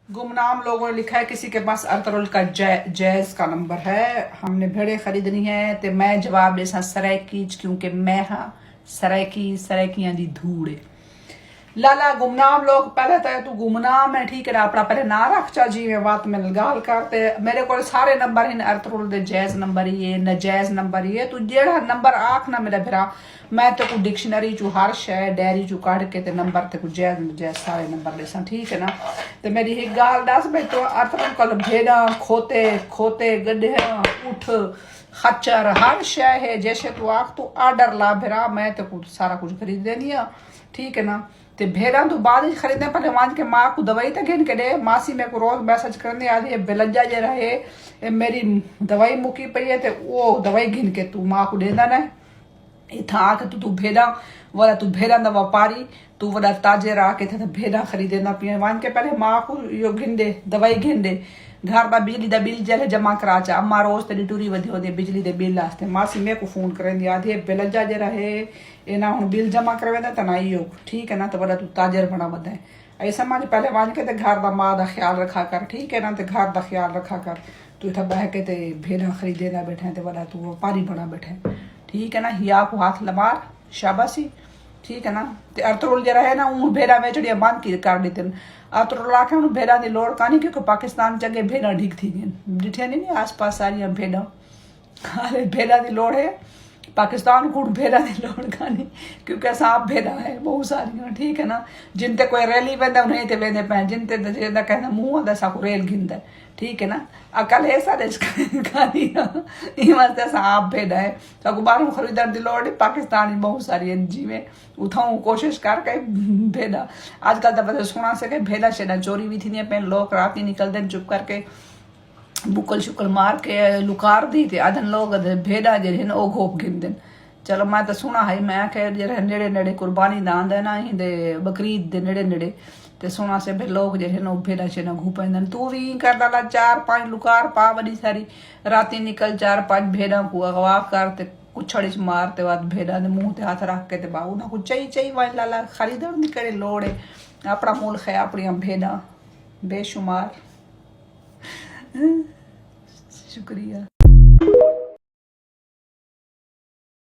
गुमनाम लोगों ने लिखा है किसी के पास अरतुरुल का जैज का नंबर है, हमने भेड़े खरीदनी है। तो मैं जवाब दे सरायकी, क्योंकि मैं हाँ सरायकियां दी धूड़ है। लाला गुमनाम लोग पहले तो तू गुमनाम है, ठीक है ना, अपना पहले ना रख चा जी में बात में गाल करते। मेरे को सारे नंबर ही अरतुरुल दे जैज नंबर ही है, नजायज नंबर ही है। तू जेड़ा नंबर आख ना मेरा फिरा, मैं तो को डिक्शनरी चू हर शय डायरी चू काट के ते नंबर ते को जैज नजायज सारे नंबर देसा, ठीक है ना। तो मेरी एक गाल दस भाई, तो अरतुरुल कल भेड़ा खोते खोते गड्ढे उठ खच्चर हर शय है, जैसे तू आख तू आर्डर ला फिरा, मैं तो कुछ सारा कुछ खरीद देनी है, ठीक है ना। ते भेड़ा तो बाद ही खरीदने, पहले मान के माँ को दवाई तक गिन के दे। मासी मेरे को रोज मैसेज करने आती है, बेलज्जा जे रहे मेरी दवाई मुकी पई है, ते वो दवाई गिन के तू माँ को देना ना। इतना आके तू भेड़ा वाला, तू भेड़ा दा व्यापारी, तू वड़ा ताजे आके थे भेड़ा खरीदेना पिया। मान के पहले माँ को यो गिन दे, दवाई गिन दे। घर का बिजली का बिल जले जमा करा चा, अम्मा रोज तेरी टूरी वधी होती बिजली के बिल वास्ते। मासी मेरे को फोन करें आती है, बेलज्जा जे रहे इना हूँ बिल जमा करवेंदा तो ना ही हो, ठीक है ना। तो बड़ा तू ताजर बना बदा है ऐसा मान पहले मान के ते घर का माँ का ख्याल रखा कर, ठीक है ना। तो घर का ख्याल रखा कर, तू इतना बह के ते भेड़ा खरीदे ना बैठे, तो बड़ा तू व्यापारी बना बैठे, ठीक है ना। हिया को हाथ लबार शाबाशी, ठीक है ना। ते अरतुरुल जरा है ना, ऊँ भेड़ा वेचड़िया बंद की कर देते। अरतुरुल आखे हूँ भेड़ा की लोड़ कानी, क्योंकि पाकिस्तान जगह भेड़ा ढीक थी गई, डिठे नहीं आस पास सारिया भेड़ा। अरे भेड़ा की लोड़ है, पाकिस्तान को भेड़ा की लोड़ कानी, क्योंकि सांप भेड़ा है बहुत सारिया, ठीक है ना। जिनते कोई रैली वेंदा उन्हें ते वेंदे पे, जिनते जिंदा कहना मुंह आदा साकू रेल गिंदा, ठीक है ना। अकल है सारे कहानी वास्ते सांप भेड़ा है, साकू बाहरों खरीदण दी लोड़ है। पाकिस्तान बहुत सारी जिमें उठाऊं कोशिश करके भेड़ा। आजकल तो पता सुना सके भेड़ा शेड़ा चोरी भी थी पे, लोग रात ही निकलते चुप करके बुकल शुकल मार के लुकार दी थे। अदन लोग भेड़ा जे ओ घोप गिनदन। चलो मैं तो सुना है, मैं आखे जे नेड़े नेड़े कुर्बानी दा आंदा ना ही दे बकरीद दे नेड़े नेड़े, ते सुना से फिर लोग जे भेड़ा शेड़ा घूपेंदन। तू भी कर डाला 4-5 लुकार पा बड़ी सारी, राती निकल 4-5 भेड़ा को अगवा कर ते कुछड़ी च मार, ते बाद भेड़ा ने मुंह ते हाथ रख के ते बाबू ना कुछ चाहिए वाइन लाला खरीदण दी करे लोड़ है। अपना मुल्क है, अपनी भेड़ा बेशुमार। शुक्रिया।